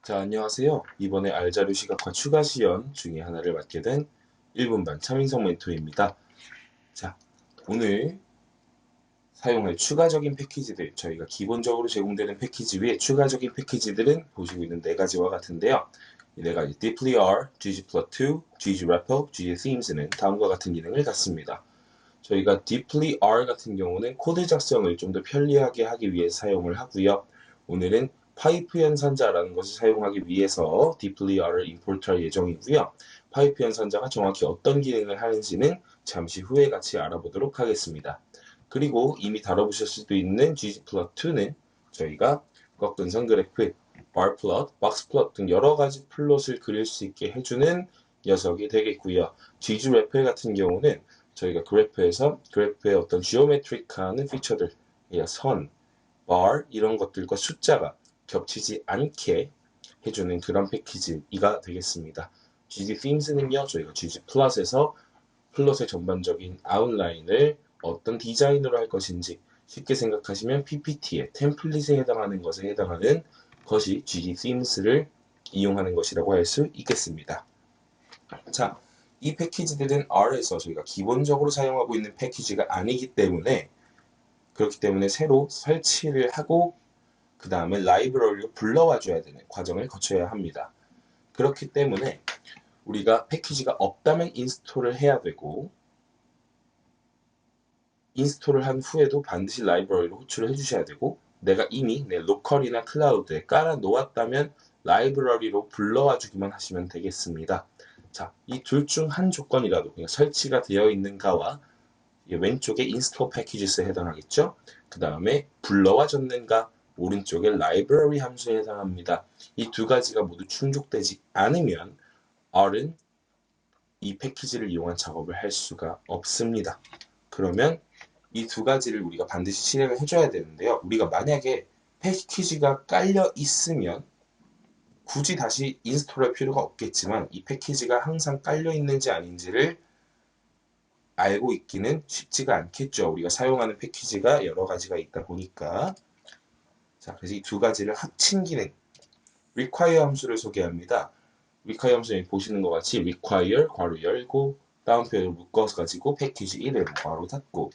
자, 안녕하세요. 이번에 알자료 시각화 추가 시연 중에 하나를 맡게 된 1분반 차민성 멘토입니다. 자, 오늘 사용할 추가적인 패키지들, 저희가 기본적으로 제공되는 패키지 위에 추가적인 패키지들은 보시고 있는 네 가지와 같은데요. 이 네 가지 deeply R, ggplot2, ggREPL, gthemes는 다음과 같은 기능을 갖습니다. 저희가 deeply R 같은 경우는 코드 작성을 좀 더 편리하게 하기 위해 사용을 하고요. 오늘은 파이프 연산자라는 것을 사용하기 위해서 deeply R을 임포트할 예정이고요. 파이프 연산자가 정확히 어떤 기능을 하는지는 잠시 후에 같이 알아보도록 하겠습니다. 그리고 이미 다뤄보실 수도 있는 ggplot2는 저희가 꺾근선 그래프, bar plot, box plot 등 여러 가지 플롯을 그릴 수 있게 해주는 녀석이 되겠고요. ggREPL 같은 경우는 저희가 그래프에서 그래프의 어떤 지오메트릭한 피처들, 선, bar 이런 것들과 숫자가 겹치지 않게 해주는 그런 패키지가 되겠습니다. gthemes는요, 저희가 ggplot에서 플롯의 전반적인 아웃라인을 어떤 디자인으로 할 것인지 쉽게 생각하시면 PPT의 템플릿에 해당하는 것에 해당하는 것이 gthemes를 이용하는 것이라고 할 수 있겠습니다. 자, 이 패키지들은 R에서 저희가 기본적으로 사용하고 있는 패키지가 아니기 때문에 그렇기 때문에 새로 설치를 하고 그 다음에 라이브러리로 불러와 줘야 되는 과정을 거쳐야 합니다. 그렇기 때문에 우리가 패키지가 없다면 인스톨을 해야 되고 인스톨을 한 후에도 반드시 라이브러리로 호출을 해주셔야 되고 내가 이미 내 로컬이나 클라우드에 깔아 놓았다면 라이브러리로 불러와 주기만 하시면 되겠습니다. 자, 이 둘 중 한 조건이라도 그냥 설치가 되어 있는가와 왼쪽에 인스톨 패키지스에 해당하겠죠. 그 다음에 불러와 줬는가 오른쪽에 라이브러리 함수에 해당합니다. 이 두 가지가 모두 충족되지 않으면 R은 이 패키지를 이용한 작업을 할 수가 없습니다. 그러면 이 두 가지를 우리가 반드시 실행을 해줘야 되는데요. 우리가 만약에 패키지가 깔려 있으면 굳이 다시 인스톨할 필요가 없겠지만 이 패키지가 항상 깔려 있는지 아닌지를 알고 있기는 쉽지가 않겠죠. 우리가 사용하는 패키지가 여러 가지가 있다 보니까. 자, 그래서 이 두 가지를 합친 기능, require 함수를 소개합니다. require 함수는 보시는 것 같이 require 괄호 열고 다운표를 묶어서 가지고 패키지 이름 괄호 닫고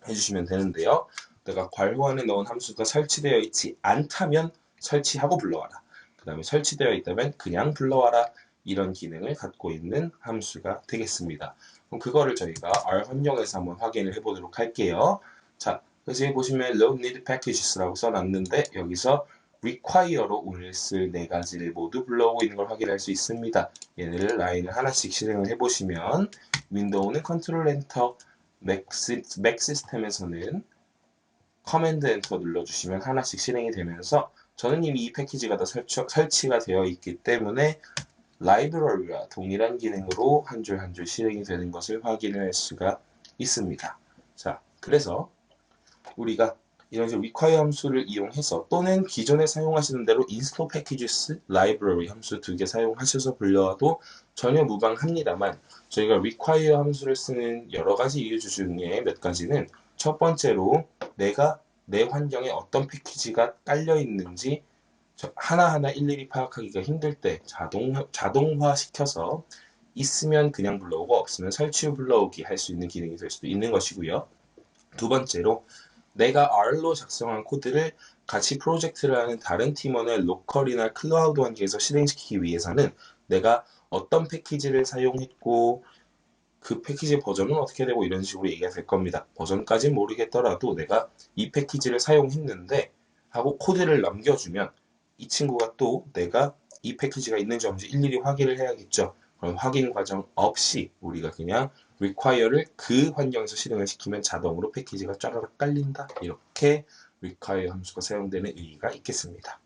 해주시면 되는데요. 내가 괄호 안에 넣은 함수가 설치되어 있지 않다면 설치하고 불러와라. 그 다음에 설치되어 있다면 그냥 불러와라. 이런 기능을 갖고 있는 함수가 되겠습니다. 그럼 그거를 저희가 R 환경에서 한번 확인을 해보도록 할게요. 자, 그래서 여기 보시면 load need packages라고 써놨는데 여기서 require로 오늘 쓸 네 가지를 모두 불러오고 있는 걸 확인할 수 있습니다. 얘네를 라인을 하나씩 실행을 해보시면 윈도우는 컨트롤 엔터, 맥 시스템에서는 커맨드 엔터 눌러주시면 하나씩 실행이 되면서 저는 이미 이 패키지가 다 설치가 되어 있기 때문에 라이브러리와 동일한 기능으로 한 줄 한 줄 실행이 되는 것을 확인을 할 수가 있습니다. 자, 그래서 우리가 이런 식으로 require 함수를 이용해서 또는 기존에 사용하시는 대로 install packages library 함수 두 개 사용하셔서 불려와도 전혀 무방합니다만 저희가 require 함수를 쓰는 여러 가지 이유 중에 몇 가지는 첫 번째로 내가 내 환경에 어떤 패키지가 깔려 있는지 하나하나 일일이 파악하기가 힘들 때 자동화 시켜서 있으면 그냥 불러오고 없으면 설치 후 불러오기 할 수 있는 기능이 될 수도 있는 것이고요. 두 번째로 내가 R로 작성한 코드를 같이 프로젝트를 하는 다른 팀원의 로컬이나 클라우드 환경에서 실행시키기 위해서는 내가 어떤 패키지를 사용했고 그 패키지 버전은 어떻게 되고 이런 식으로 얘기가 될 겁니다. 버전까지는 모르겠더라도 내가 이 패키지를 사용했는데 하고 코드를 남겨주면 이 친구가 또 내가 이 패키지가 있는지 없는지 일일이 확인을 해야겠죠. 그럼 확인 과정 없이 우리가 그냥 require를 그 환경에서 실행을 시키면 자동으로 패키지가 쫘라락 깔린다. 이렇게 require 함수가 사용되는 의의가 있겠습니다.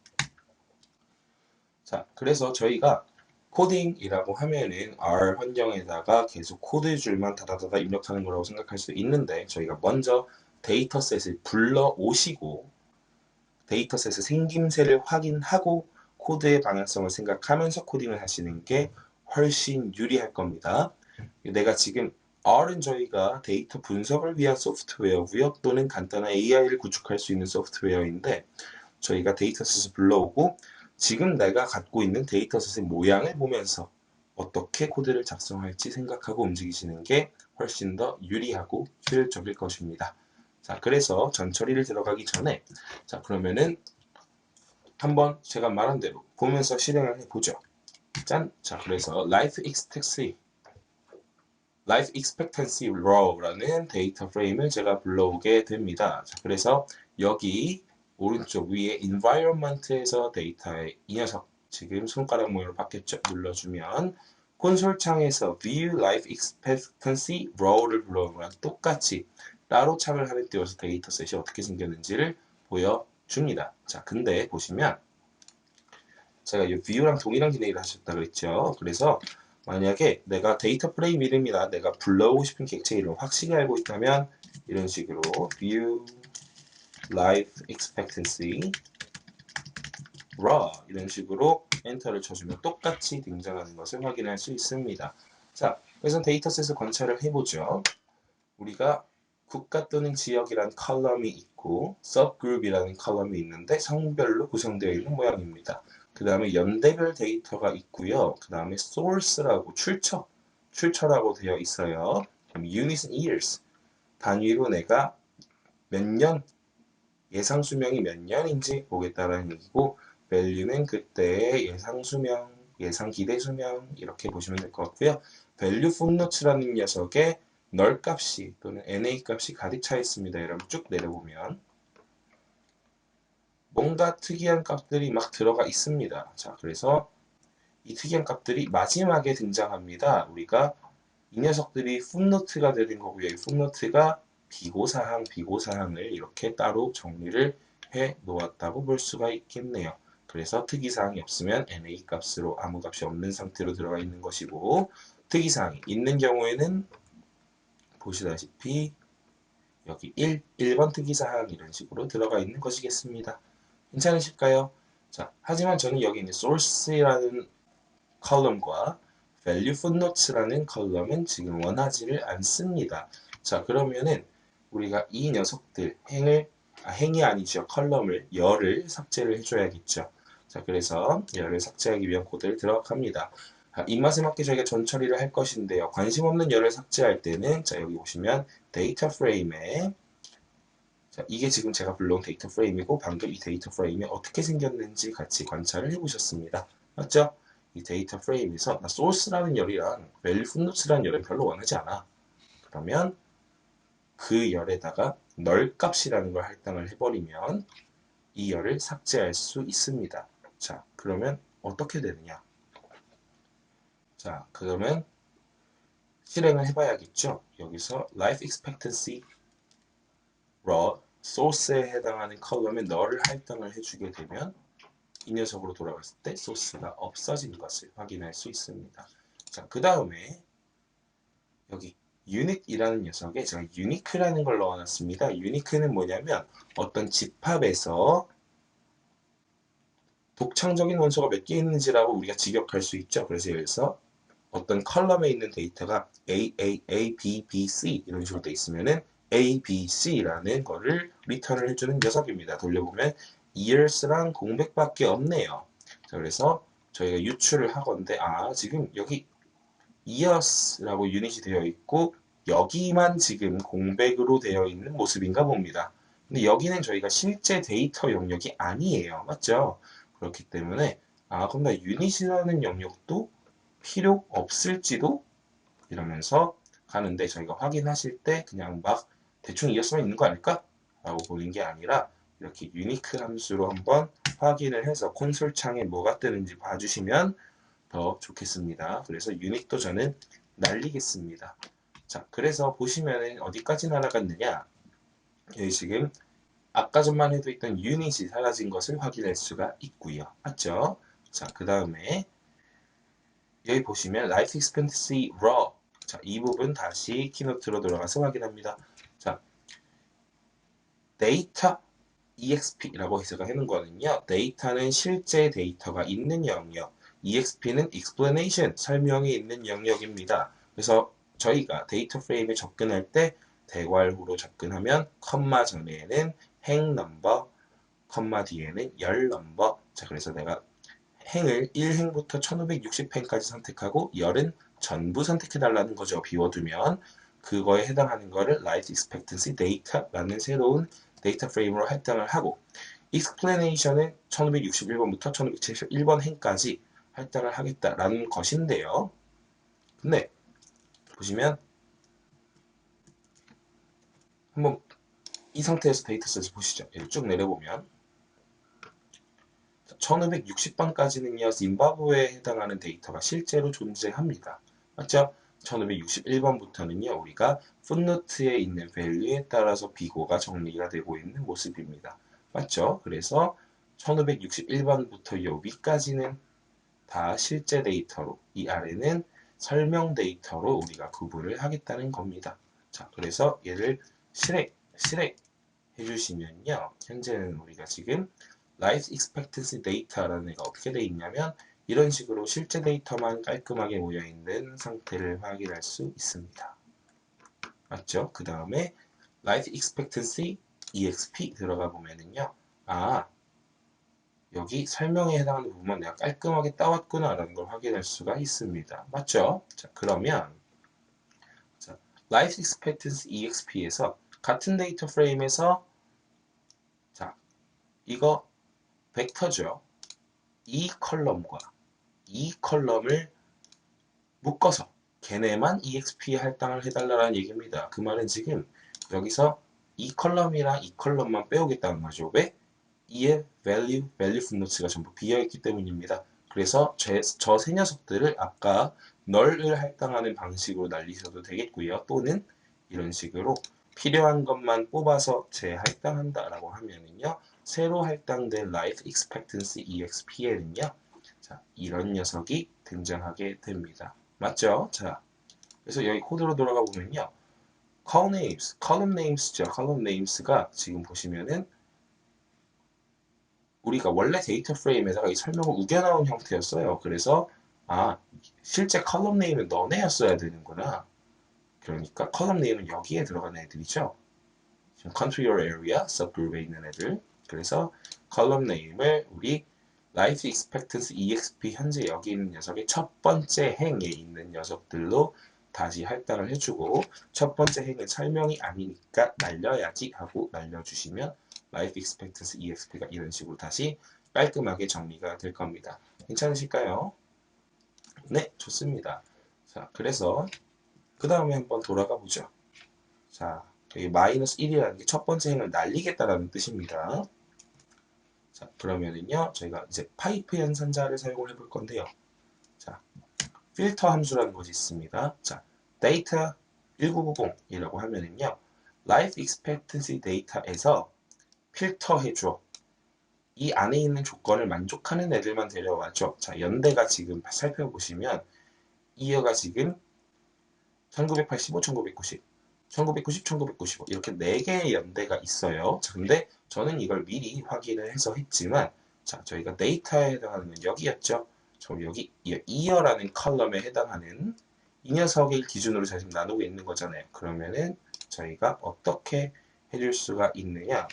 자, 그래서 저희가 코딩이라고 하면은 R 환경에다가 계속 코드 줄만 다다다다 입력하는 거라고 생각할 수 있는데 저희가 먼저 데이터셋을 불러오시고 데이터셋의 생김새를 확인하고 코드의 방향성을 생각하면서 코딩을 하시는 게 훨씬 유리할 겁니다. 내가 지금 R은 저희가 데이터 분석을 위한 소프트웨어고요. 또는 간단한 AI를 구축할 수 있는 소프트웨어인데 저희가 데이터셋을 불러오고 지금 내가 갖고 있는 데이터셋의 모양을 보면서 어떻게 코드를 작성할지 생각하고 움직이시는 게 훨씬 더 유리하고 효율적일 것입니다. 자, 그래서 전처리를 들어가기 전에 자, 그러면은 한번 제가 말한 대로 보면서 실행을 해보죠. 짠! 자, 그래서 Life Expectancy Row라는 데이터 프레임을 제가 불러오게 됩니다. 자, 그래서 여기 오른쪽 위에 Environment에서 데이터의 이 녀석 지금 손가락 모양으로 바뀌었죠? 눌러주면 콘솔 창에서 View Life Expectancy Row를 불러오는 거랑 똑같이 따로 창을 하나 띄워서 데이터셋이 어떻게 생겼는지를 보여줍니다. 자, 근데 보시면 제가 이 view랑 동일한 기능을 하셨다 그랬죠. 그래서 만약에 내가 데이터 프레임 이름이나 내가 불러오고 싶은 객체 이름을 확실히 알고 있다면 이런 식으로 view life expectancy raw 이런 식으로 엔터를 쳐주면 똑같이 등장하는 것을 확인할 수 있습니다. 자, 그래서 데이터셋을 관찰을 해보죠. 우리가 국가 또는 지역이란 컬럼이 있고 subgroup이라는 컬럼이 있는데 성별로 구성되어 있는 모양입니다. 그 다음에 연대별 데이터가 있고요. 그 다음에 source라고 출처라고 되어 있어요. 그럼 units and years 단위로 내가 몇 년, 예상 수명이 몇 년인지 보겠다라는 얘기고 value는 그때의 예상 수명, 예상 기대 수명 이렇게 보시면 될 것 같고요. value footnotes라는 녀석의 널 값이 또는 NA 값이 가득 차 있습니다. 여러분 쭉 내려보면 뭔가 특이한 값들이 막 들어가 있습니다. 자, 그래서 이 특이한 값들이 마지막에 등장합니다. 우리가 이 녀석들이 풋노트가 되는 거고요. 이 풋노트가 비고사항을 이렇게 따로 정리를 해 놓았다고 볼 수가 있겠네요. 그래서 특이사항이 없으면 NA 값으로 아무 값이 없는 상태로 들어가 있는 것이고 특이사항이 있는 경우에는 보시다시피 여기 1번 특이사항 이런 식으로 들어가 있는 것이겠습니다. 괜찮으실까요? 자, 하지만 저는 여기 있는 source라는 컬럼과 value footnotes라는 컬럼은 지금 원하지를 않습니다. 자, 그러면은 우리가 이 녀석들 행이 아니죠. 컬럼을 열을 삭제를 해줘야겠죠. 자, 그래서 열을 삭제하기 위한 코드를 들어갑니다. 입맛에 맞게 저희가 전처리를 할 것인데요. 관심 없는 열을 삭제할 때는 자, 여기 보시면 데이터 프레임에 자, 이게 지금 제가 불러온 데이터 프레임이고 방금 이 데이터 프레임이 어떻게 생겼는지 같이 관찰을 해보셨습니다. 맞죠? 이 데이터 프레임에서 나 소스라는 열이랑 밸류 풋노트라는 열은 별로 원하지 않아. 그러면 그 열에다가 널 값이라는 걸 할당을 해버리면 이 열을 삭제할 수 있습니다. 자, 그러면 어떻게 되느냐? 자, 그러면 실행을 해봐야겠죠? 여기서 life expectancy raw source에 해당하는 컬럼에 널을 할당을 해주게 되면 이 녀석으로 돌아갔을 때 소스가 없어진 것을 확인할 수 있습니다. 자, 그 다음에 여기 unit이라는 녀석에 제가 unique라는 걸 넣어놨습니다. unique는 뭐냐면 어떤 집합에서 독창적인 원소가 몇 개 있는지라고 우리가 직역할 수 있죠. 그래서 여기서 어떤 컬럼에 있는 데이터가 A, B, B, C 이런 식으로 돼 있으면은 A, B, C라는 거를 리턴을 해주는 녀석입니다. 돌려보면 years랑 공백밖에 없네요. 자, 그래서 저희가 유출을 하건데 지금 여기 years라고 유닛이 되어 있고 여기만 지금 공백으로 되어 있는 모습인가 봅니다. 근데 여기는 저희가 실제 데이터 영역이 아니에요. 맞죠? 그렇기 때문에 그럼 나 유닛이라는 영역도 필요 없을지도 이러면서 가는데 저희가 확인하실 때 그냥 막 대충 이었으면 있는 거 아닐까? 라고 보는 게 아니라 이렇게 유니크 함수로 한번 확인을 해서 콘솔 창에 뭐가 뜨는지 봐주시면 더 좋겠습니다. 그래서 유닛도 저는 날리겠습니다. 자, 그래서 보시면 어디까지 날아갔느냐? 여기 지금 아까 전만 해도 있던 유닛이 사라진 것을 확인할 수가 있고요. 맞죠? 자, 그 다음에 여기 보시면 Life Expectancy Raw 자, 이 부분 다시 키노트로 돌아가서 확인합니다. 자, 데이터 EXP라고 해석을 해놓은 거는요. 데이터는 실제 데이터가 있는 영역, EXP는 explanation, 설명이 있는 영역입니다. 그래서 저희가 데이터 프레임에 접근할 때 대괄호로 접근하면 컴마 전에는 행 넘버, 컴마 뒤에는 열 넘버. 자, 그래서 내가 행을 1행부터 1560행까지 선택하고 열은 전부 선택해달라는 거죠. 비워두면 그거에 해당하는 거를 Life Expectancy Data라는 새로운 데이터 프레임으로 할당을 하고 Explanation은 1561번부터 1571번 행까지 할당을 하겠다라는 것인데요. 근데 보시면 한번 이 상태에서 데이터셋을 보시죠. 여기 쭉 내려보면 1560번까지는요. 짐바브웨에 해당하는 데이터가 실제로 존재합니다. 맞죠? 1561번부터는요. 우리가 풋노트에 있는 밸류에 따라서 비고가 정리가 되고 있는 모습입니다. 맞죠? 그래서 1561번부터 요 위까지는 다 실제 데이터로, 이 아래는 설명 데이터로 우리가 구분을 하겠다는 겁니다. 자, 그래서 얘를 실행 해주시면요. 현재는 우리가 지금 Life Expectancy Data라는 애가 어떻게 되어 있냐면 이런 식으로 실제 데이터만 깔끔하게 모여있는 상태를 확인할 수 있습니다. 맞죠? 그 다음에 Life Expectancy EXP 들어가 보면은요. 아, 여기 설명에 해당하는 부분만 내가 깔끔하게 따왔구나 라는 걸 확인할 수가 있습니다. 맞죠? 자, 그러면 자, Life Expectancy EXP에서 같은 데이터 프레임에서 자, 이거 벡터죠. 이 컬럼과 이 컬럼을 묶어서 걔네만 EXP에 할당을 해달라는 얘기입니다. 그 말은 지금 여기서 이 컬럼이랑 이 컬럼만 빼오겠다는 거죠. 왜? 이의 value footnotes가 전부 비어있기 때문입니다. 그래서 저 세 녀석들을 아까 널을 할당하는 방식으로 날리셔도 되겠고요. 또는 이런 식으로 필요한 것만 뽑아서 재할당한다 라고 하면은요. 새로 할당된 life expectancy EXP에는요. 자, 이런 녀석이 등장하게 됩니다. 맞죠? 자, 그래서 여기 코드로 돌아가 보면요. column names죠. column names가 지금 보시면은 우리가 원래 데이터 프레임에다가 이 설명을 우겨나온 형태였어요. 그래서 아, 실제 컬럼 네임은 너네였어야 되는구나. 그러니까 컬럼 네임은 여기에 들어가는 애들이죠. 지금 country or area subgroup에 있는 애들. 그래서 컬럼 네임을 우리 life expectancy exp 현재 여기 있는 녀석의 첫 번째 행에 있는 녀석들로 다시 할당을 해주고 첫 번째 행은 설명이 아니니까 날려야지 하고 날려주시면 life expectancy exp가 이런 식으로 다시 깔끔하게 정리가 될 겁니다. 괜찮으실까요? 네, 좋습니다. 자, 그래서 그 다음에 한번 돌아가 보죠. 자, 여기 마이너스 1이라는 게 첫 번째 행을 날리겠다라는 뜻입니다. 자, 그러면은요, 저희가 이제 파이프 연산자를 사용을 해볼 건데요. 자, 필터 함수라는 것이 있습니다. 자, 데이터 1990이라고 하면은요, life expectancy data에서 필터해줘. 이 안에 있는 조건을 만족하는 애들만 데려와죠. 자, 연대가 지금 살펴보시면 이어가 지금 1985, 1990, 1990, 1995 이렇게 4개의 연대가 있어요. 자, 근데 저는 이걸 미리 확인을 해서 했지만 자, 저희가 데이터에 해당하는 건 여기였죠. 저 여기 이어라는 컬럼에 해당하는 이 녀석을 기준으로 지금 나누고 있는 거잖아요. 그러면은 저희가 어떻게 해줄 수가 있느냐.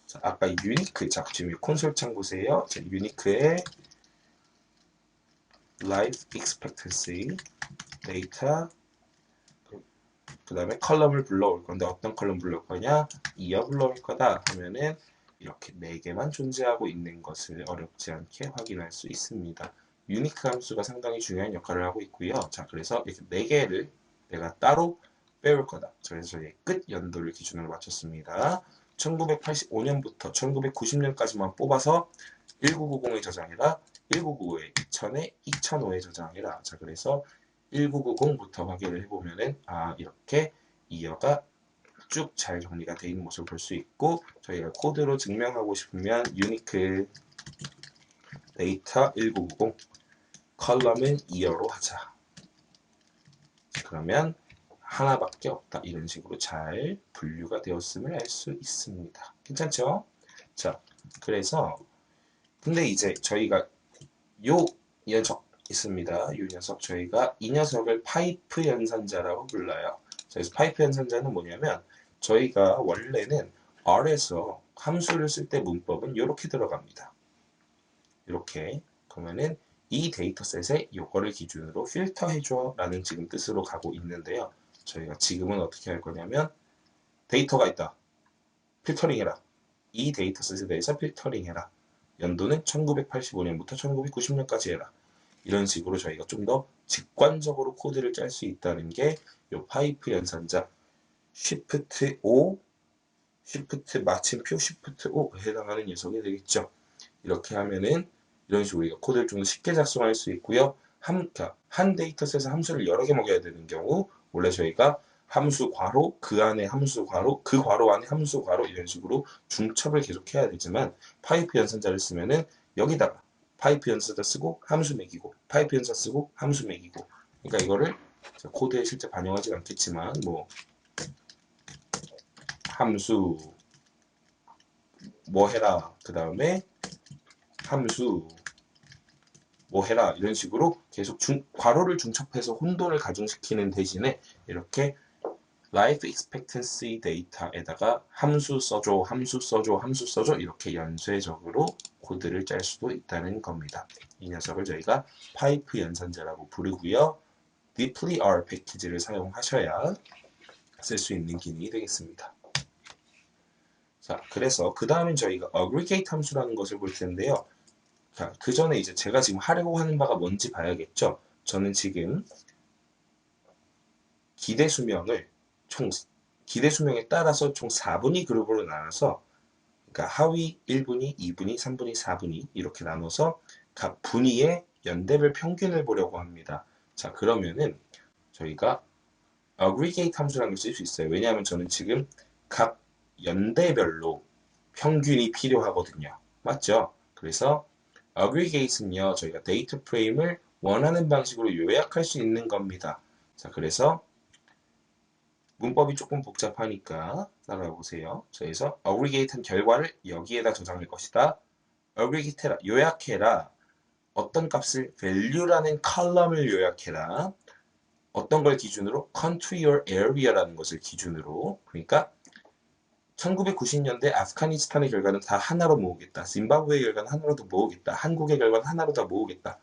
자, 아까 유니크, 자, 지금 콘솔 창 보세요. 자, 유니크의 life expectancy data 그 다음에 컬럼을 불러올 건데 어떤 컬럼 불러올 거냐? 이어 불러올 거다 하면은 이렇게 4개만 존재하고 있는 것을 어렵지 않게 확인할 수 있습니다. 유니크 함수가 상당히 중요한 역할을 하고 있고요. 자, 그래서 이렇게 4개를 내가 따로 빼올 거다. 그래서 저희 끝 연도를 기준으로 맞췄습니다. 1985년부터 1990년까지만 뽑아서 1990에 저장해라. 1995에 2000에 2005에 저장해라. 자, 그래서 1990부터 확인을 해보면은 아, 이렇게 이어가 쭉 잘 정리가 되어 있는 모습을 볼 수 있고 저희가 코드로 증명하고 싶으면 유니크 데이터 1990 컬럼은 이어로 하자. 그러면 하나밖에 없다. 이런 식으로 잘 분류가 되었음을 알 수 있습니다. 괜찮죠? 자, 그래서 근데 이제 저희가 요 녀석 있습니다. 요 녀석 저희가 이 녀석을 파이프 연산자라고 불러요. 그래서 파이프 연산자는 뭐냐면 저희가 원래는 R에서 함수를 쓸 때 문법은 이렇게 들어갑니다. 이렇게 그러면은 이 데이터셋에 요거를 기준으로 필터해줘 라는 지금 뜻으로 가고 있는데요. 저희가 지금은 어떻게 할 거냐면 데이터가 있다. 필터링해라. 이 데이터셋에 대해서 필터링해라. 연도는 1985년부터 1990년까지 해라. 이런 식으로 저희가 좀 더 직관적으로 코드를 짤 수 있다는 게 이 파이프 연산자 Shift O, Shift 마침표 Shift O에 해당하는 녀석이 되겠죠. 이렇게 하면은 이런 식으로 우리가 코드를 좀 더 쉽게 작성할 수 있고요. 한 데이터셋에 함수를 여러 개 먹여야 되는 경우 원래 저희가 함수 괄호, 그 안에 함수 괄호, 그 괄호 안에 함수 괄호 이런 식으로 중첩을 계속 해야 되지만 파이프 연산자를 쓰면은 여기다가 파이프 연산자 쓰고 함수 매기고 파이프 연산자 쓰고 함수 매기고 그러니까 이거를 코드에 실제 반영하지 않겠지만 뭐 함수 뭐 해라 그 다음에 함수 뭐 해라 이런 식으로 계속 괄호를 중첩해서 혼돈을 가중시키는 대신에 이렇게 life expectancy 데이터에다가 함수 써줘, 함수 써줘, 함수 써줘 이렇게 연쇄적으로 코드를 짤 수도 있다는 겁니다. 이 녀석을 저희가 파이프 연산자라고 부르고요. deeply R 패키지를 사용하셔야 쓸 수 있는 기능이 되겠습니다. 자, 그래서 그 다음엔 저희가 aggregate 함수라는 것을 볼 텐데요. 자, 그 전에 이제 제가 지금 하려고 하는 바가 뭔지 봐야겠죠. 저는 지금 기대 수명을 기대 수명에 따라서 총 4분위 그룹으로 나눠서 그러니까 하위 1분위, 2분위, 3분위, 4분위 이렇게 나눠서 각 분위의 연대별 평균을 보려고 합니다. 자, 그러면은 저희가 aggregate 함수라는 걸 쓸 수 있어요. 왜냐하면 저는 지금 각 연대별로 평균이 필요하거든요. 맞죠? 그래서 aggregate는요, 저희가 데이터 프레임을 원하는 방식으로 요약할 수 있는 겁니다. 자, 그래서 문법이 조금 복잡하니까 따라해 보세요. 그래서 aggregate한 결과를 여기에다 저장할 것이다. aggregate해라, 요약해라. 어떤 값을 value라는 컬럼을 요약해라. 어떤 걸 기준으로 country or area라는 것을 기준으로 그러니까 1990년대 아프가니스탄의 결과는 다 하나로 모으겠다. 짐바브웨의 결과는 하나로 더 모으겠다. 한국의 결과는 하나로 다 모으겠다.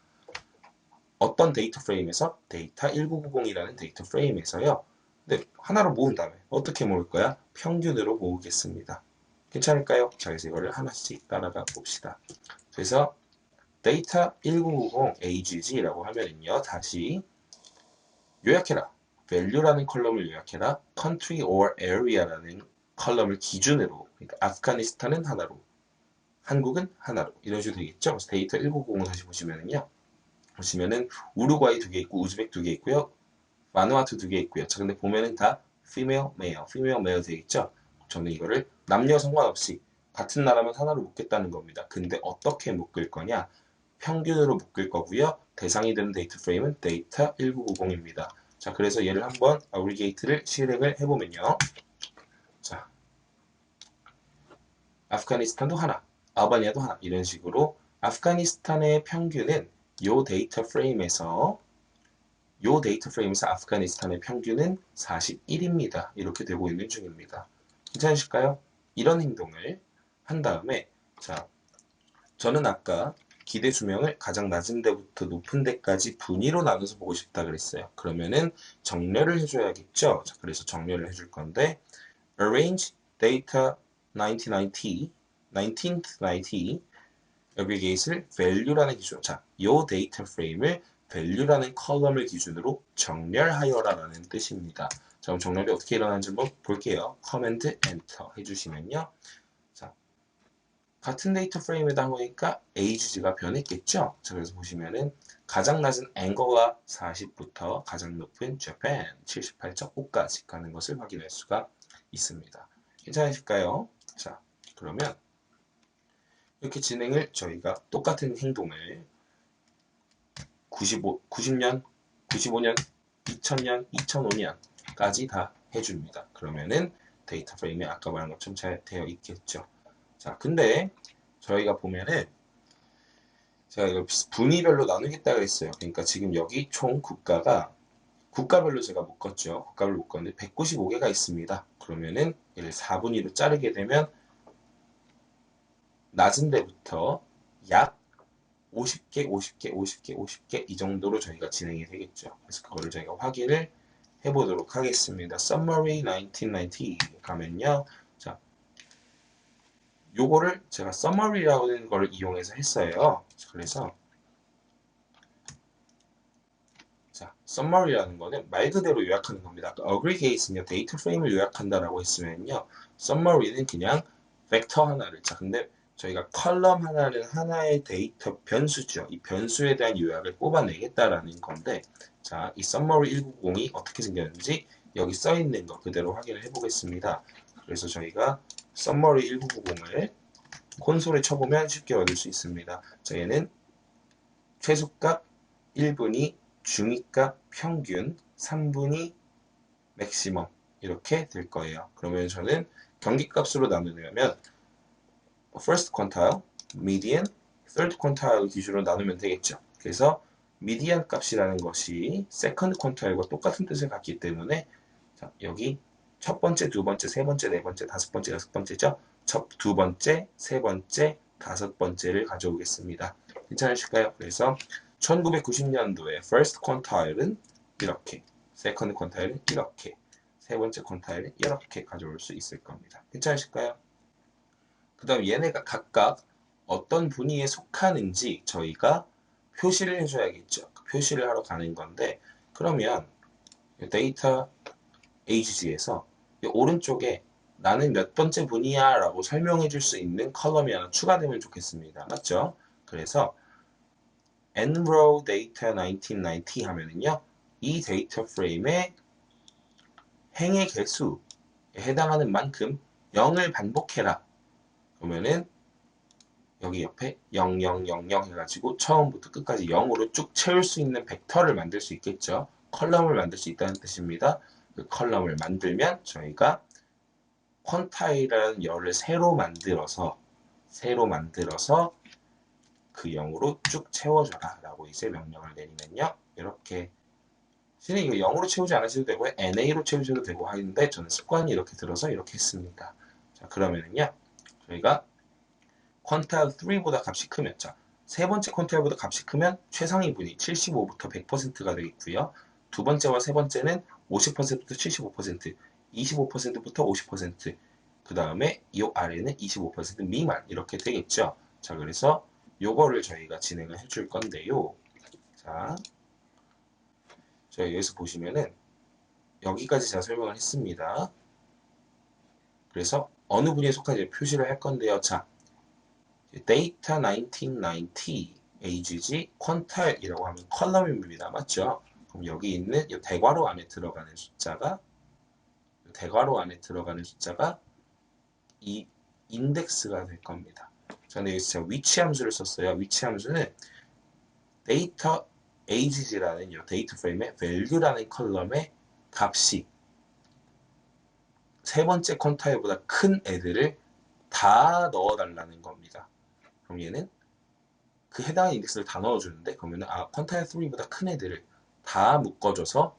어떤 데이터 프레임에서 데이터 1990이라는 데이터 프레임에서요. 네, 하나로 모은 다음에 어떻게 모을 거야? 평균으로 모으겠습니다. 괜찮을까요? 자, 그래서 이거를 하나씩 따라가 봅시다. 그래서 데이터 1990 AGG라고 하면은요. 다시 요약해라. value라는 컬럼을 요약해라. country or area라는 컬럼을 기준으로 그러니까 아프가니스탄은 하나로 한국은 하나로 이런 식으로 되겠죠. 그래서 데이터 1990을 다시 보시면은요. 보시면은 우루과이 2개 있고 우즈벡 2개 있고요. 마누아투 2개 있고요. 자, 근데 보면은 다 female, male 되겠죠. 저는 이거를 남녀 상관없이 같은 나라면 하나로 묶겠다는 겁니다. 근데 어떻게 묶을 거냐? 평균으로 묶을 거고요. 대상이 되는 데이터 프레임은 데이터 1990입니다. 자, 그래서 얘를 한번 aggregate를 실행을 해보면요. 자, 아프가니스탄도 하나, 알바니아도 하나 이런 식으로 아프가니스탄의 평균은 요 데이터 프레임에서 아프가니스탄의 평균은 41입니다. 이렇게 되고 있는 중입니다. 괜찮으실까요? 이런 행동을 한 다음에 자, 저는 아까 기대 수명을 가장 낮은 데부터 높은 데까지 분위로 나눠서 보고 싶다 그랬어요. 그러면은 정렬을 해줘야겠죠. 자, 그래서 정렬을 해줄 건데 arrange data 1990 aggregate를 value라는 기준. 자, 요 데이터 프레임을 value라는 컬럼을 기준으로 정렬하여라라는 뜻입니다. 자, 그럼 정렬이 어떻게 일어나는지 한번 볼게요. Command Enter 해주시면요. 자, 같은 데이터 프레임에다 보니까 AGG가 변했겠죠? 자, 그래서 보시면은 가장 낮은 앵거가 40부터 가장 높은 Japan 78.5까지 가는 것을 확인할 수가 있습니다. 괜찮으실까요? 자, 그러면 이렇게 진행을 저희가 똑같은 행동을 90년, 95년, 2000년, 2005년까지 다 해줍니다. 그러면은 데이터 프레임이 아까 말한 것처럼 잘 되어 있겠죠. 자, 근데 저희가 보면은 제가 이걸 분위별로 나누겠다 그랬어요. 그러니까 지금 여기 총 국가별로 제가 묶었죠. 국가별로 묶었는데 195개가 있습니다. 그러면은 얘를 4분위로 자르게 되면 낮은 데부터 약 50개, 50개, 50개, 50개 이 정도로 저희가 진행이 되겠죠. 그래서 그거를 저희가 확인을 해보도록 하겠습니다. Summary 1990 가면요. 자, 요거를 제가 Summary라는 걸 이용해서 했어요. 그래서 자, Summary라는 거는 말 그대로 요약하는 겁니다. 아까 Aggregate는요, 데이터 프레임을 요약한다라고 했으면요, Summary는 그냥 벡터 하나를. 자, 근데 저희가 컬럼 하나는 하나의 데이터 변수죠. 이 변수에 대한 요약을 뽑아내겠다라는 건데, 자, 이 Summary 1990이 어떻게 생겼는지 여기 써 있는 거 그대로 확인을 해보겠습니다. 그래서 저희가 Summary 1990을 콘솔에 쳐보면 쉽게 얻을 수 있습니다. 자, 얘는 최소값 1분위, 중위값 평균, 3분위 맥시멈 이렇게 될 거예요. 그러면 저는 경기값으로 나누려면 first quantile, median, third quantile 기준으로 나누면 되겠죠. 그래서 median 값이라는 것이 second quantile과 똑같은 뜻을 갖기 때문에 자, 여기 첫 번째, 두 번째, 세 번째, 네 번째, 다섯 번째, 여섯 번째죠. 첫 두 번째, 세 번째, 다섯 번째를 가져오겠습니다. 괜찮으실까요? 그래서 1990년도에 first quantile은 이렇게, second quantile은 이렇게, 세 번째 quantile은 이렇게 가져올 수 있을 겁니다. 괜찮으실까요? 그 다음 얘네가 각각 어떤 분위에 속하는지 저희가 표시를 해줘야겠죠. 표시를 하러 가는 건데, 그러면 데이터 AGG에서 오른쪽에 나는 몇 번째 분이야 라고 설명해 줄 수 있는 컬럼이 하나 추가되면 좋겠습니다. 맞죠? 그래서 nrow data 1990 하면은요, 이 데이터 프레임의 행의 개수에 해당하는 만큼 0을 반복해라. 그러면은 여기 옆에 0000 해가지고 처음부터 끝까지 0으로 쭉 채울 수 있는 벡터를 만들 수 있겠죠. 컬럼을 만들 수 있다는 뜻입니다. 그 컬럼을 만들면 저희가 퀀타일이라는 열을 새로 만들어서 그 0으로 쭉 채워줘라 라고 이제 명령을 내리면요, 이렇게 실은 이거 0으로 채우지 않으셔도 되고 NA로 채우셔도 되고 하는데 저는 습관이 이렇게 들어서 이렇게 했습니다. 자, 그러면은요, 저희가 퀀타일 3보다 값이 크면, 자, 세 번째 퀀타일보다 값이 크면 최상위분이 75부터 100%가 되겠고요. 두 번째와 세 번째는 50%부터 75%, 25%부터 50%, 그 다음에 이 아래는 25% 미만 이렇게 되겠죠. 자, 그래서 요거를 저희가 진행을 해줄 건데요. 자, 저희 여기서 보시면은 여기까지 제가 설명을 했습니다. 그래서 어느 분야에 속한지 표시를 할 건데요. 자, 데이터 1990 AGG 퀀타일이라고 하면 컬럼입니다. 맞죠? 그럼 여기 있는 이 대괄호 안에 들어가는 숫자가 이 인덱스가 될 겁니다. 저는 여기서 제가 위치 함수를 썼어요. 위치 함수는 데이터 AGG라는 이 데이터 프레임의 value라는 컬럼의 값이 세 번째 퀀타일보다 큰 애들을 다 넣어달라는 겁니다. 그럼 얘는 그 해당 인덱스를 다 넣어주는데, 그러면 퀀타일 3보다 큰 애들을 다 묶어줘서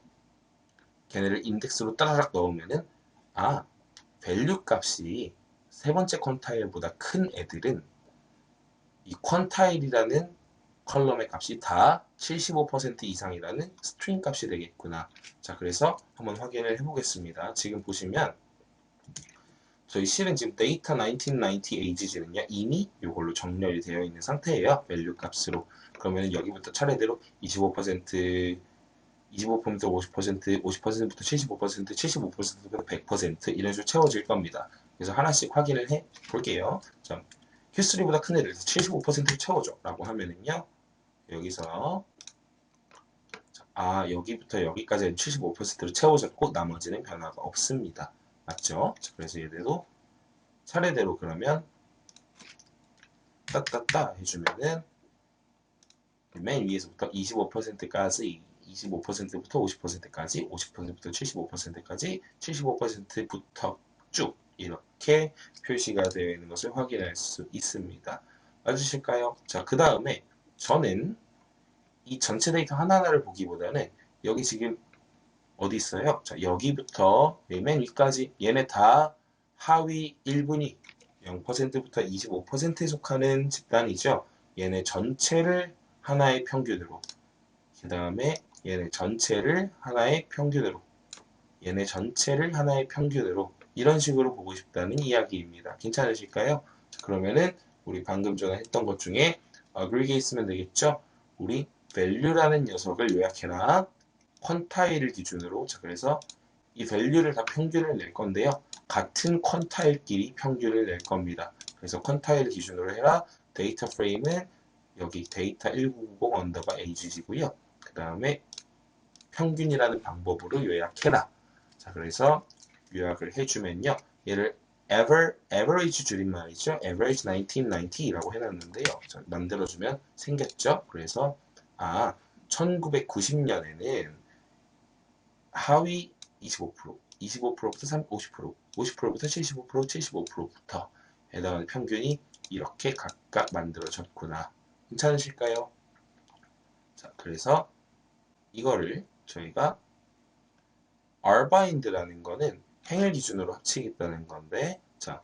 걔네를 인덱스로 따라락 넣으면은 밸류 값이 세 번째 퀀타일보다 큰 애들은 이 퀀타일이라는 컬럼의 값이 다 75% 이상이라는 스트링 값이 되겠구나. 자, 그래서 한번 확인을 해보겠습니다. 지금 보시면 저희 실은 지금 데이터 1990 AGG는요, 이미 이걸로 정렬이 되어 있는 상태예요. 밸류 값으로. 그러면 여기부터 차례대로 25%, 25%부터 50%, 50%부터 75%, 75%부터 100% 이런 식으로 채워질 겁니다. 그래서 하나씩 확인을 해 볼게요. 자, Q3보다 큰 애들 75%를 채워줘 라고 하면은요, 여기서 여기부터 여기까지는 75%를 채워졌고 나머지는 변화가 없습니다. 맞죠? 자, 그래서 얘들도 차례대로 그러면 따따따 해주면은 맨 위에서부터 25%까지, 25%부터 50%까지, 50%부터 75%까지, 75%부터 쭉 이렇게 표시가 되어 있는 것을 확인할 수 있습니다. 맞으실까요? 자, 그 다음에 저는 이 전체 데이터 하나하나를 보기보다는 여기 지금 어디 있어요? 자, 여기부터 맨 위까지 얘네 다 하위 1분위 0%부터 25%에 속하는 집단이죠. 얘네 전체를 하나의 평균으로, 그 다음에 얘네 전체를 하나의 평균으로, 얘네 전체를 하나의 평균으로, 이런 식으로 보고 싶다는 이야기입니다. 괜찮으실까요? 그러면은 우리 방금 전에 했던 것 중에 aggregate 쓰면 되겠죠? 우리 value라는 녀석을 요약해라. 퀀타일을 기준으로. 자, 그래서 이 value를 다 평균을 낼 건데요. 같은 퀀타일끼리 평균을 낼 겁니다. 그래서 퀀타일 기준으로 해라. 데이터 프레임은 여기 데이터 1990 언더바 ag고요. 그 다음에 평균이라는 방법으로 요약해라. 자, 그래서 요약을 해주면요. 얘를 average 줄임말이죠. average 1990라고 해놨는데요. 자, 만들어주면 생겼죠. 그래서 1990년에는 하위 25%, 25%부터 50%, 50%부터 75%, 75%부터 해당하는 평균이 이렇게 각각 만들어졌구나. 괜찮으실까요? 자, 그래서 이거를 저희가rbind라는 거는 행을 기준으로 합치겠다는 건데, 자,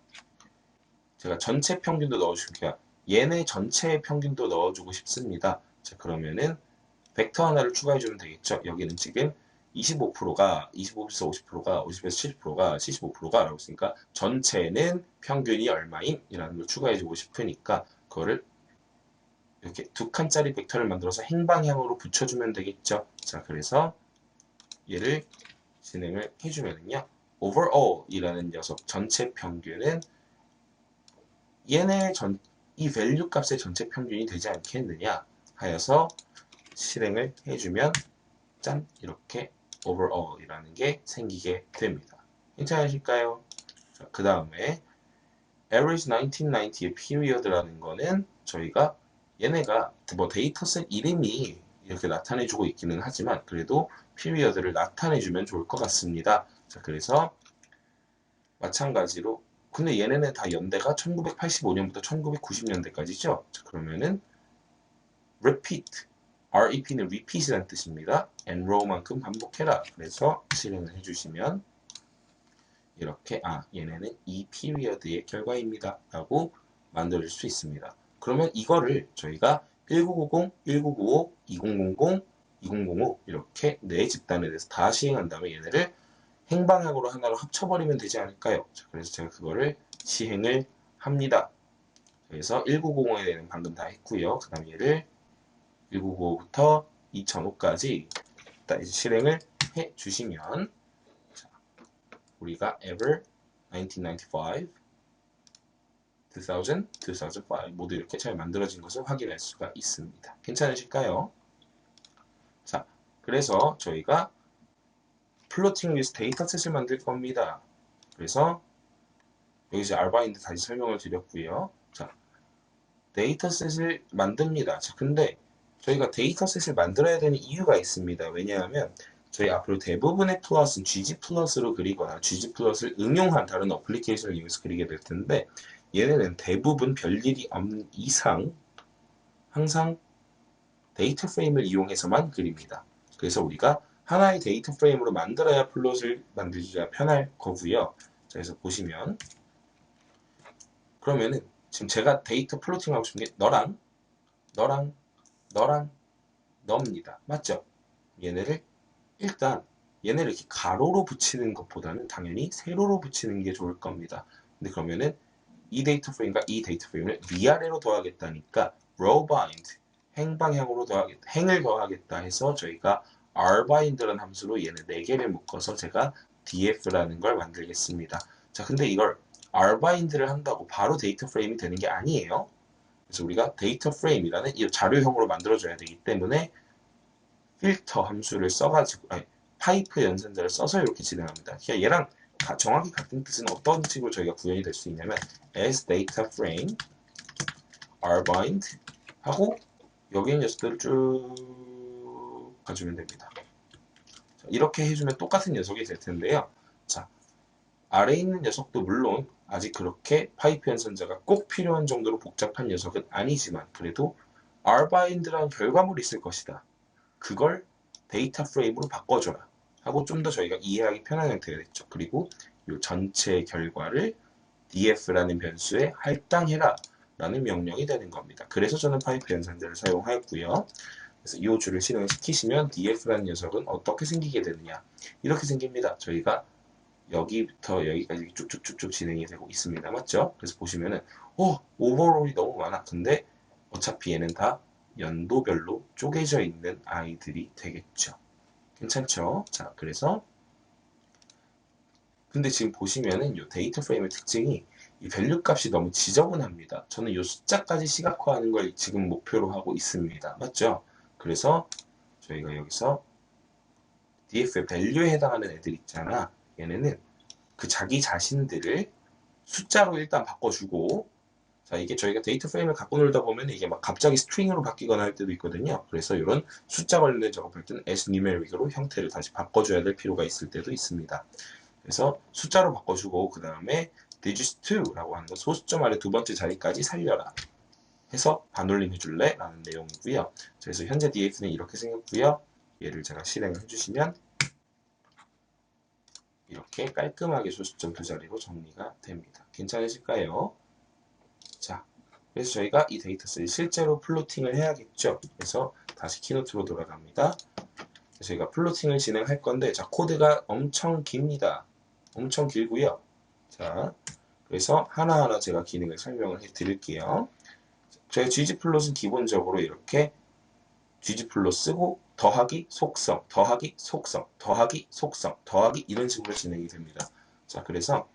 제가 전체 평균도 넣어줄게요. 얘네 전체의 평균도 넣어주고 싶습니다. 자, 그러면은 벡터 하나를 추가해주면 되겠죠. 여기는 지금 25%가 25에서 50%가 50에서 70%가 75%가 라고 했으니까 전체는 평균이 얼마인? 이라는 걸 추가해주고 싶으니까 그거를 이렇게 두 칸짜리 벡터를 만들어서 행방향으로 붙여주면 되겠죠. 자, 그래서 얘를 진행을 해주면요. overall이라는 녀석 전체 평균은 얘네 이 value 값의 전체 평균이 되지 않겠느냐 하여서 실행을 해주면 짠 이렇게 overall이라는 게 생기게 됩니다. 괜찮으실까요? 그 다음에 average 1990의 period라는 거는 저희가 얘네가 뭐 데이터셋 이름이 이렇게 나타내주고 있기는 하지만 그래도 period를 나타내주면 좋을 것 같습니다. 자, 그래서 마찬가지로 근데 얘네는 다 연대가 1985년부터 1990년대까지죠. 자, 그러면은 repeat, rep는 repeat이라는 뜻입니다. enrow만큼 반복해라. 그래서 실행을 해주시면 이렇게 얘네는 이 period의 결과입니다. 라고 만들 수 있습니다. 그러면 이거를 저희가 1990, 1995, 2000, 2005 이렇게 네 집단에 대해서 다 시행한 다음에 얘네를 행방향으로 하나로 합쳐버리면 되지 않을까요? 자, 그래서 제가 그거를 시행을 합니다. 그래서 1990에 대해서 방금 다 했고요. 그 다음 얘를 1995부터 2005까지 이제 실행을 해 주시면 우리가 ever 1995, 2000, 2005 모두 이렇게 잘 만들어진 것을 확인할 수가 있습니다. 괜찮으실까요? 자, 그래서 저희가 플로팅 위스 데이터셋을 만들 겁니다. 그래서 여기서 알바인드 다시 설명을 드렸고요. 자, 데이터셋을 만듭니다. 자, 근데 저희가 데이터셋을 만들어야 되는 이유가 있습니다. 왜냐하면 저희 앞으로 대부분의 플러스는 GG 플러스로 그리거나 GG 플러스를 응용한 다른 어플리케이션을 이용해서 그리게 될 텐데 얘네는 대부분 별일이 없는 이상 항상 데이터 프레임을 이용해서만 그립니다. 그래서 우리가 하나의 데이터 프레임으로 만들어야 플롯을 만들기가 편할 거고요. 자, 그래서 보시면 그러면은 지금 제가 데이터 플로팅 하고 싶은 게 너랑 너랑 너랑 너입니다. 맞죠? 얘네를 일단 얘네를 이렇게 가로로 붙이는 것보다는 당연히 세로로 붙이는 게 좋을 겁니다. 근데 그러면은 이 데이터 프레임과 이 데이터 프레임을 위아래로 더하겠다니까 row bind 행방향으로 더하겠다 행을 더하겠다 해서 저희가 rbind라는 함수로 얘네 4개를 묶어서 제가 df라는 걸 만들겠습니다. 자, 근데 이걸 rbind를 한다고 바로 데이터 프레임이 되는 게 아니에요. 그래서 우리가 데이터 프레임이라는 이 자료형으로 만들어줘야 되기 때문에 필터 함수를 써가지고 파이프 연산자를 써서 이렇게 진행합니다. 그냥 얘랑 정확히 같은 뜻은 어떤 식으로 저희가 구현이 될 수 있냐면 as data frame rbind 하고 여기 있는 녀석들을 쭉 가주면 됩니다. 자, 이렇게 해주면 똑같은 녀석이 될 텐데요. 자, 아래에 있는 녀석도 물론 아직 그렇게 파이프 연산자가 꼭 필요한 정도로 복잡한 녀석은 아니지만 그래도 rbind라는 결과물이 있을 것이다. 그걸 데이터 프레임으로 바꿔줘라 하고 좀 더 저희가 이해하기 편한 형태가 됐죠. 그리고 이 전체 결과를 df라는 변수에 할당해라 라는 명령이 되는 겁니다. 그래서 저는 파이프 연산자를 사용하였고요. 그래서 이 줄을 실행을 시키시면 df라는 녀석은 어떻게 생기게 되느냐, 이렇게 생깁니다. 저희가 여기부터 여기까지 쭉쭉쭉쭉 진행이 되고 있습니다. 맞죠? 그래서 보시면은 오버롤이 너무 많아. 근데 어차피 얘는 다 연도별로 쪼개져 있는 아이들이 되겠죠. 괜찮죠? 자, 그래서 근데 지금 보시면은 이 데이터 프레임의 특징이 이 밸류 값이 너무 지저분합니다. 저는 이 숫자까지 시각화하는 걸 지금 목표로 하고 있습니다. 맞죠? 그래서 저희가 여기서 df의 밸류에 해당하는 애들 있잖아. 얘네는 그 자기 자신들을 숫자로 일단 바꿔주고, 자, 이게 저희가 데이터 프레임을 갖고 놀다 보면 이게 막 갑자기 스트링으로 바뀌거나 할 때도 있거든요. 그래서 이런 숫자 관련된 작업할 때는 as numeric으로 형태를 다시 바꿔줘야 될 필요가 있을 때도 있습니다. 그래서 숫자로 바꿔주고, 그 다음에 digits2라고 하는 거, 소수점 아래 두 번째 자리까지 살려라 해서 반올림 해줄래? 라는 내용이고요. 그래서 현재 df는 이렇게 생겼고요. 얘를 제가 실행을 해주시면 이렇게 깔끔하게 소수점 두 자리로 정리가 됩니다. 괜찮으실까요? 자, 그래서 저희가 이 데이터셋을 실제로 플로팅을 해야겠죠. 그래서 다시 키노트로 돌아갑니다. 저희가 플로팅을 진행할 건데, 자, 코드가 엄청 깁니다. 엄청 길고요. 자, 그래서 하나하나 제가 기능을 설명을 해 드릴게요. 저희 gg플롯은 기본적으로 이렇게 gg플롯 쓰고 더하기 속성, 더하기 속성, 더하기 속성, 더하기 이런 식으로 진행이 됩니다. 자, 그래서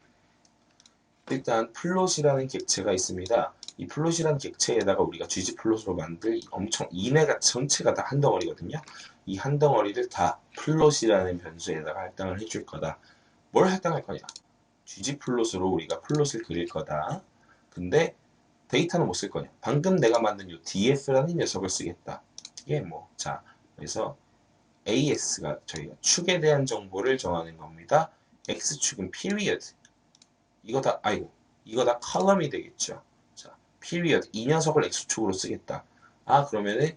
일단 플롯이라는 객체가 있습니다. 이 플롯이라는 객체에다가 우리가 gg플롯으로 만들 엄청 이내가 전체가 다 한 덩어리거든요. 이 한 덩어리를 다 플롯이라는 변수에다가 할당을 해줄 거다. 뭘 할당할 거냐? gg플롯으로 우리가 플롯을 그릴 거다. 근데 데이터는 못 쓸 거냐? 방금 내가 만든 이 df라는 녀석을 쓰겠다. 이게 뭐, 자, 그래서 as가 저희가 축에 대한 정보를 정하는 겁니다. x축은 period. 이거 다 컬럼이 되겠죠. 자, period. 이 녀석을 x축으로 쓰겠다. 아, 그러면은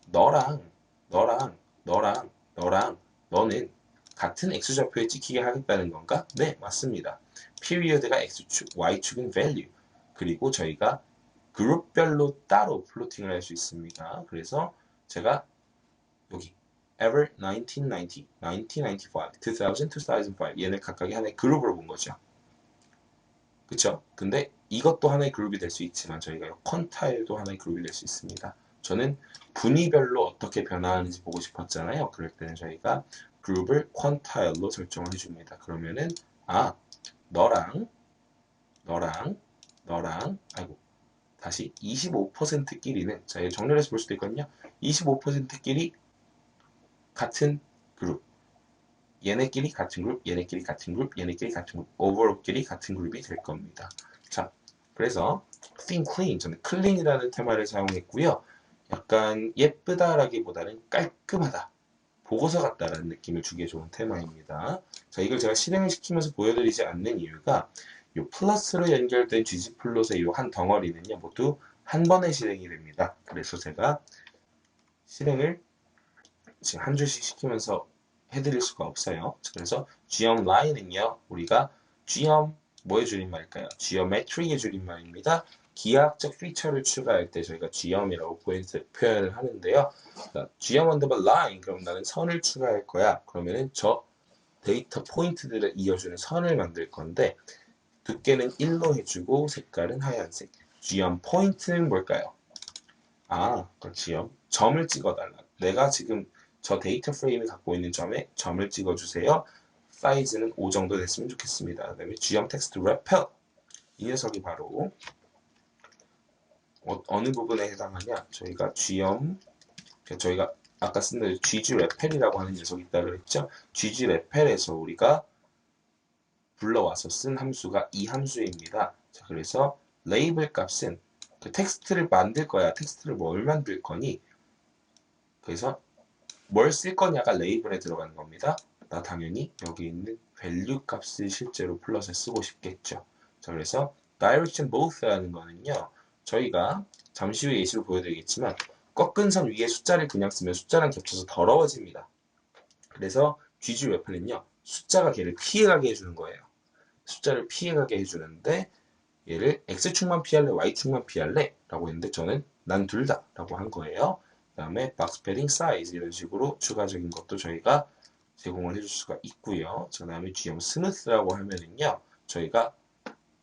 너랑, 너랑, 너랑, 너랑, 너는 같은 x좌표에 찍히게 하겠다는 건가? 네, 맞습니다. period가 x축, y축은 value. 그리고 저희가 그룹별로 따로 플로팅을 할 수 있습니다. 그래서 제가 여기 ever 1990, 1995, 2000, 2005 얘네 각각의 하나의 그룹으로 본 거죠. 그쵸? 근데 이것도 하나의 그룹이 될 수 있지만 저희가 퀀타일도 하나의 그룹이 될 수 있습니다. 저는 분위별로 어떻게 변화하는지 보고 싶었잖아요. 그럴 때는 저희가 그룹을 퀀타일로 설정을 해줍니다. 그러면은 너랑 너랑 너랑 다시 25%끼리는 자, 정렬해서 볼 수도 있거든요. 25%끼리 같은 그룹, 얘네끼리 같은 그룹, 얘네끼리 같은 그룹, 얘네끼리 같은 그룹, 오버롤끼리 같은 그룹이 될 겁니다. 자, 그래서 thin, clean, 저는 clean이라는 테마를 사용했고요. 약간 예쁘다라기보다는 깔끔하다, 보고서 같다라는 느낌을 주기에 좋은 테마입니다. 자, 이걸 제가 실행을 시키면서 보여드리지 않는 이유가 이 플러스로 연결된 gg플롯의 이 한 덩어리는요, 모두 한 번에 실행이 됩니다. 그래서 제가 실행을 지금 한 줄씩 시키면서 해드릴 수가 없어요. 그래서 geom line은요, 우리가 geom 뭐의 줄임말일까요? geometric의 줄임말입니다. 기하학적 피처를 추가할 때 저희가 geom이라고 표현을 하는데요. geom 언더바 line, 그럼 나는 선을 추가할 거야. 그러면은 저 데이터 포인트들을 이어주는 선을 만들 건데, 두께는 1로 해주고 색깔은 하얀색. geom 포인트는 뭘까요? 그 geom 점을 찍어달라. 내가 지금 저 데이터 프레임이 갖고 있는 점에 점을 찍어주세요. 사이즈는 5 정도 됐으면 좋겠습니다. 그 다음에 geom text repel, 이 녀석이 바로 어느 부분에 해당하냐? 저희가 아까 쓴 대로 ggreppel이라고 하는 녀석이 있다고 그랬죠? ggreppel에서 우리가 불러와서 쓴 함수가 이 함수입니다. 자, 그래서 레이블 값은 그 텍스트를 만들 거야. 텍스트를 뭘 만들 거니? 그래서 뭘 쓸 거냐가 레이블에 들어가는 겁니다. 나 당연히 여기 있는 value 값을 실제로 플러스에 쓰고 싶겠죠. 자, 그래서 direction both라는 거는요, 저희가 잠시 후에 예시로 보여드리겠지만 꺾은 선 위에 숫자를 그냥 쓰면 숫자랑 겹쳐서 더러워집니다. 그래서 ggreppel은요, 숫자가 걔를 피해가게 해주는 거예요. 숫자를 피해가게 해주는데 얘를 X축만 피할래, Y축만 피할래? 라고 했는데 저는 난 둘 다 라고 한 거예요. 그 다음에 박스 패딩 사이즈 이런 식으로 추가적인 것도 저희가 제공을 해줄 수가 있고요. 그 다음에 GM 스무스라고 하면은요. 저희가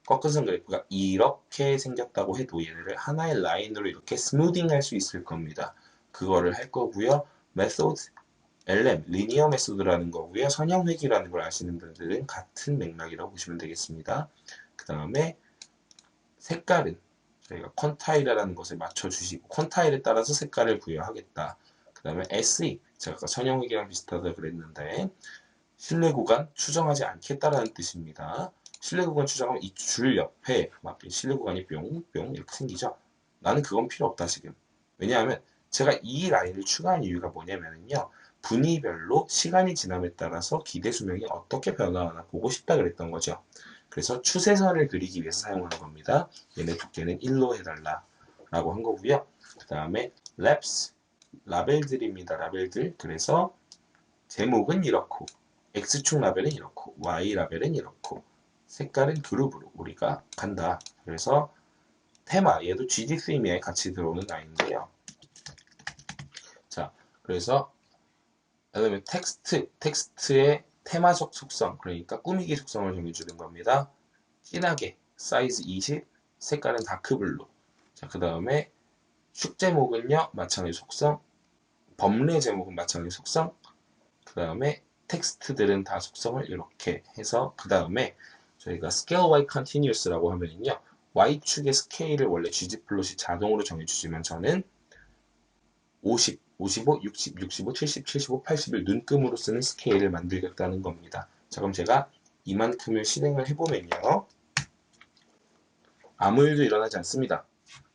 꺾어선 그래프가 이렇게 생겼다고 해도 얘네를 하나의 라인으로 이렇게 스무딩 할 수 있을 겁니다. 그거를 할 거고요. 메소드 LM, 리니어 메소드라는 거고요. 선형회귀라는 걸 아시는 분들은 같은 맥락이라고 보시면 되겠습니다. 그 다음에 색깔은 저희가 퀀타일이라는 것을 맞춰주시고 퀀타일에 따라서 색깔을 부여하겠다. 그 다음에 SE, 제가 아까 선형회귀랑 비슷하다 그랬는데 실내 구간 추정하지 않겠다라는 뜻입니다. 실내 구간 추정하면 이 줄 옆에 막 실내 구간이 뿅뿅 이렇게 생기죠. 나는 그건 필요 없다 지금. 왜냐하면 제가 이 라인을 추가한 이유가 뭐냐면요. 분위별로 시간이 지남에 따라서 기대 수명이 어떻게 변화하나 보고 싶다 그랬던 거죠. 그래서 추세선을 그리기 위해서 사용하는 겁니다. 얘네 두께는 1로 해달라 라고 한 거고요. 그 다음에 랩스, 라벨들입니다. 라벨들. 그래서 제목은 이렇고 X축 라벨은 이렇고 Y 라벨은 이렇고 색깔은 그룹으로 우리가 간다. 그래서 테마, 얘도 GD 스임에 같이 들어오는 라인인데요. 자, 그래서 그다음에 텍스트의 테마적 속성, 그러니까 꾸미기 속성을 정해주는 겁니다. 진하게, 사이즈 20, 색깔은 다크블루. 자, 그 다음에 축 제목은요, 마찬가지 속성, 범례 제목은 마찬가지 속성, 그 다음에 텍스트들은 다 속성을 이렇게 해서 그 다음에 저희가 scale y continuous라고 하면요, y축의 스케일을 원래 ggplot이 자동으로 정해주지만 저는 50, 55, 60, 65, 70, 75, 80을 눈금으로 쓰는 스케일을 만들겠다는 겁니다. 자, 그럼 제가 이만큼을 실행을 해보면요. 아무 일도 일어나지 않습니다.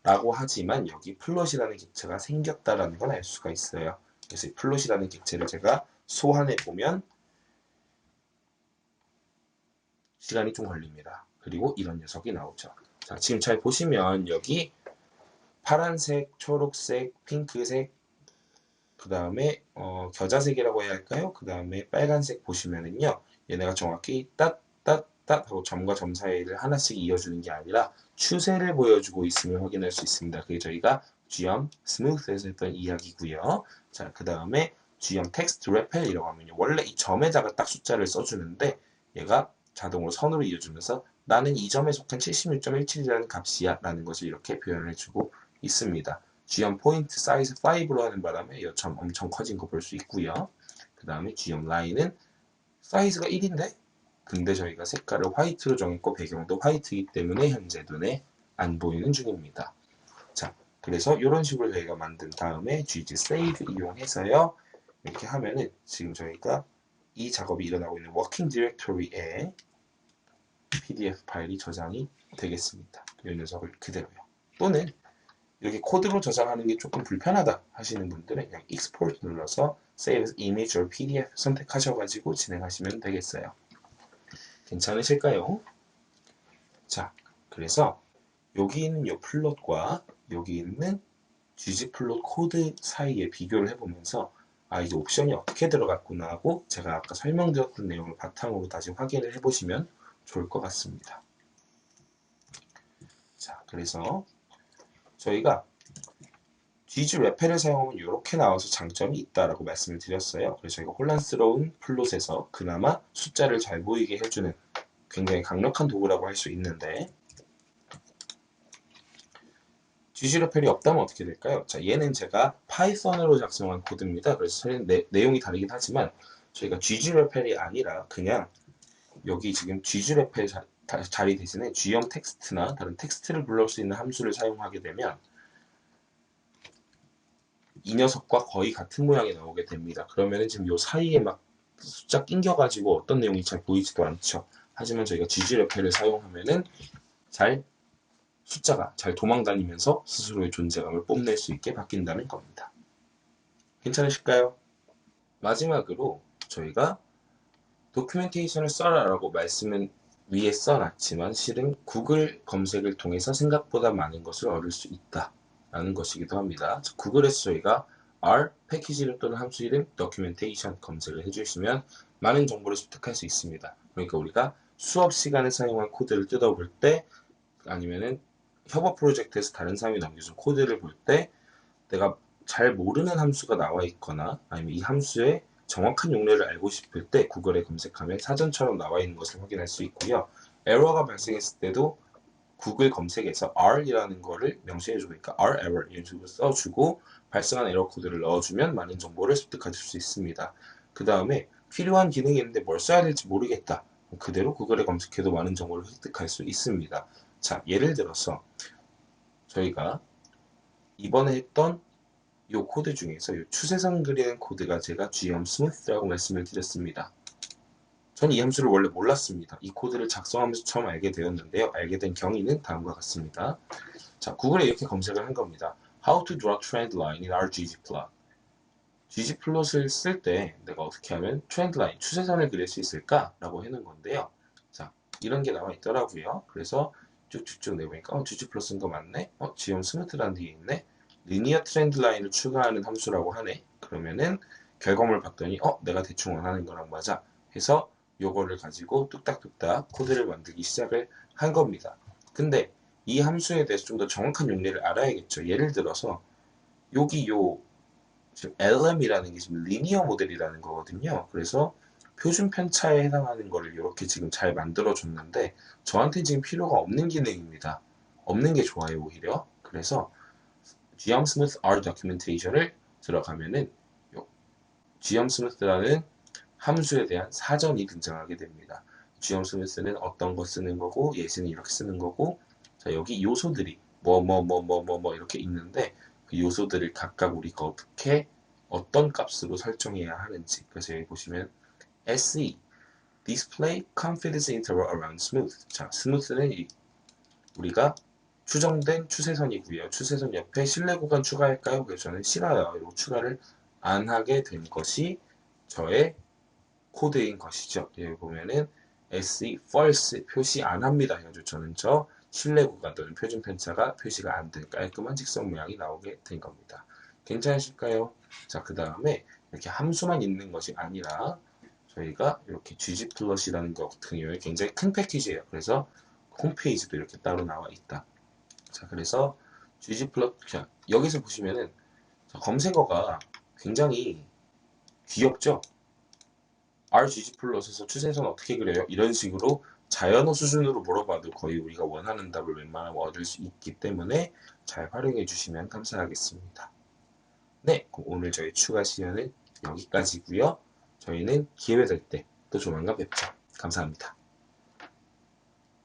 라고 하지만 여기 플롯이라는 객체가 생겼다라는 걸 알 수가 있어요. 그래서 이 플롯이라는 객체를 제가 소환해 보면 시간이 좀 걸립니다. 그리고 이런 녀석이 나오죠. 자, 지금 잘 보시면 여기 파란색, 초록색, 핑크색, 그 다음에 겨자색이라고 해야 할까요? 그 다음에 빨간색 보시면은요. 얘네가 정확히 땄 하고 점과 점 사이를 하나씩 이어주는 게 아니라 추세를 보여주고 있음을 확인할 수 있습니다. 그게 저희가 G형 스무스에서 했던 이야기고요. 자, 그 다음에 G형 텍스트 레펠이라고 하면요. 원래 이 점에다가 딱 숫자를 써주는데 얘가 자동으로 선으로 이어주면서 나는 이 점에 속한 76.17이라는 값이야 라는 것을 이렇게 표현을 해주고 있습니다. G형 포인트 사이즈 5로 하는 바람에 이 점 엄청 커진 거 볼 수 있고요. 그 다음에 G형 라인은 사이즈가 1인데 근데 저희가 색깔을 화이트로 정했고 배경도 화이트이기 때문에 현재 눈에 안 보이는 중입니다. 자, 그래서 이런 식으로 저희가 만든 다음에 gg save 이용해서요. 이렇게 하면은 지금 저희가 이 작업이 일어나고 있는 워킹 디렉토리에 PDF 파일이 저장이 되겠습니다. 이 녀석을 그대로요. 또는 이렇게 코드로 저장하는 게 조금 불편하다 하시는 분들은 그냥 export 눌러서 save as image or PDF 선택하셔가지고 진행하시면 되겠어요. 괜찮으실까요? 자, 그래서 여기 있는 이 플롯과 여기 있는 ggplot 코드 사이에 비교를 해보면서 아, 이제 옵션이 어떻게 들어갔구나 하고 제가 아까 설명드렸던 내용을 바탕으로 다시 확인을 해보시면 좋을 것 같습니다. 자, 그래서 저희가 gg 레펠을 사용하면 이렇게 나와서 장점이 있다라고 말씀을 드렸어요. 그래서 저희가 혼란스러운 플롯에서 그나마 숫자를 잘 보이게 해주는 굉장히 강력한 도구라고 할 수 있는데 gg 레펠이 없다면 어떻게 될까요? 자, 얘는 제가 파이썬으로 작성한 코드입니다. 그래서 내용이 다르긴 하지만 저희가 gg 레펠이 아니라 그냥 여기 지금 gg 레펠 자리 대신에 g형 텍스트나 다른 텍스트를 불러올 수 있는 함수를 사용하게 되면 이 녀석과 거의 같은 모양이 나오게 됩니다. 그러면 지금 요 사이에 막 숫자 낑겨가지고 어떤 내용이 잘 보이지도 않죠. 하지만 저희가 gg 레펠을 사용하면은 잘 숫자가 잘 도망다니면서 스스로의 존재감을 뽐낼 수 있게 바뀐다는 겁니다. 괜찮으실까요? 마지막으로 저희가 도큐멘테이션을 써라라고 말씀은 위에 써놨지만 실은 구글 검색을 통해서 생각보다 많은 것을 얻을 수 있다라는 것이기도 합니다. 구글에서 저희가 R 패키지를 또는 함수 이름 도큐멘테이션 검색을 해주시면 많은 정보를 습득할 수 있습니다. 그러니까 우리가 수업 시간에 사용한 코드를 뜯어볼 때 아니면은 협업 프로젝트에서 다른 사람이 남겨준 코드를 볼 때 내가 잘 모르는 함수가 나와 있거나 아니면 이 함수의 정확한 용례를 알고 싶을 때 구글에 검색하면 사전처럼 나와 있는 것을 확인할 수 있고요. 에러가 발생했을 때도 구글 검색에서 R이라는 거를 명시해주고, 그러니까 R error 이런 식으로 써주고 발생한 에러 코드를 넣어주면 많은 정보를 습득하실 수 있습니다. 그 다음에 필요한 기능이 있는데 뭘 써야 될지 모르겠다. 그대로 구글에 검색해도 많은 정보를 획득할 수 있습니다. 자, 예를 들어서 저희가 이번에 했던 이 코드 중에서 이 추세선 그리는 코드가 제가 GM 스무스라고 말씀을 드렸습니다. 저는 이 함수를 원래 몰랐습니다. 이 코드를 작성하면서 처음 알게 되었는데요. 알게 된 경위는 다음과 같습니다. 자, 구글에 이렇게 검색을 한 겁니다. How to draw trend line in our ggplot. ggplot을 쓸 때 내가 어떻게 하면 트렌드 라인, 추세선을 그릴 수 있을까? 라고 해놓은 건데요. 자, 이런 게 나와 있더라고요. 그래서 쭉쭉쭉 내보니까 ggplot 쓴 거 맞네? 지금 스무트라는 게 있네? 리니어 트렌드 라인을 추가하는 함수라고 하네? 그러면은 결과물 봤더니 내가 대충 원하는 거랑 맞아. 해서 요거를 가지고 뚝딱뚝딱 코드를 만들기 시작을 한 겁니다. 근데 이 함수에 대해서 좀 더 정확한 용례를 알아야겠죠. 예를 들어서 여기 요 지금 LM이라는 게 지금 리니어 모델이라는 거거든요. 그래서 표준 편차에 해당하는 거를 이렇게 지금 잘 만들어 줬는데 저한테 지금 필요가 없는 기능입니다. 없는 게 좋아요, 오히려. 그래서 GM Smooth R Documentation을 들어가면은 GM Smooth라는 함수에 대한 사전이 등장하게 됩니다. GM Smooth는 어떤 거 쓰는 거고 예시는 이렇게 쓰는 거고, 자, 여기 요소들이 이렇게 있는데 그 요소들을 각각 우리가 어떻게 어떤 값으로 설정해야 하는지, 그래서 여기 보시면 SE Display Confidence Interval Around Smooth. 자, 스무스는 우리가 추정된 추세선이고요. 추세선 옆에 신뢰 구간 추가할까요? 그래서 저는 싫어요. 이거 추가를 안 하게 된 것이 저의 코드인 것이죠. 여기 보면은 SE false 표시 안 합니다. 해가지고 저는 저 실내 구간 또는 표준 편차가 표시가 안 된 깔끔한 직선 모양이 나오게 된 겁니다. 괜찮으실까요? 자, 그 다음에 이렇게 함수만 있는 것이 아니라 저희가 이렇게 ggplot이라는 것 같은 경우에 굉장히 큰 패키지예요. 그래서 홈페이지도 이렇게 따로 나와 있다. 자, 그래서 ggplot 여기서 보시면은 검색어가 굉장히 귀엽죠? rggplot에서 추세선 어떻게 그려요? 이런 식으로 자연어 수준으로 물어봐도 거의 우리가 원하는 답을 웬만하면 얻을 수 있기 때문에 잘 활용해 주시면 감사하겠습니다. 네, 그럼 오늘 저희 추가 시연은 여기까지고요. 저희는 기회 될 때 또 조만간 뵙죠. 감사합니다.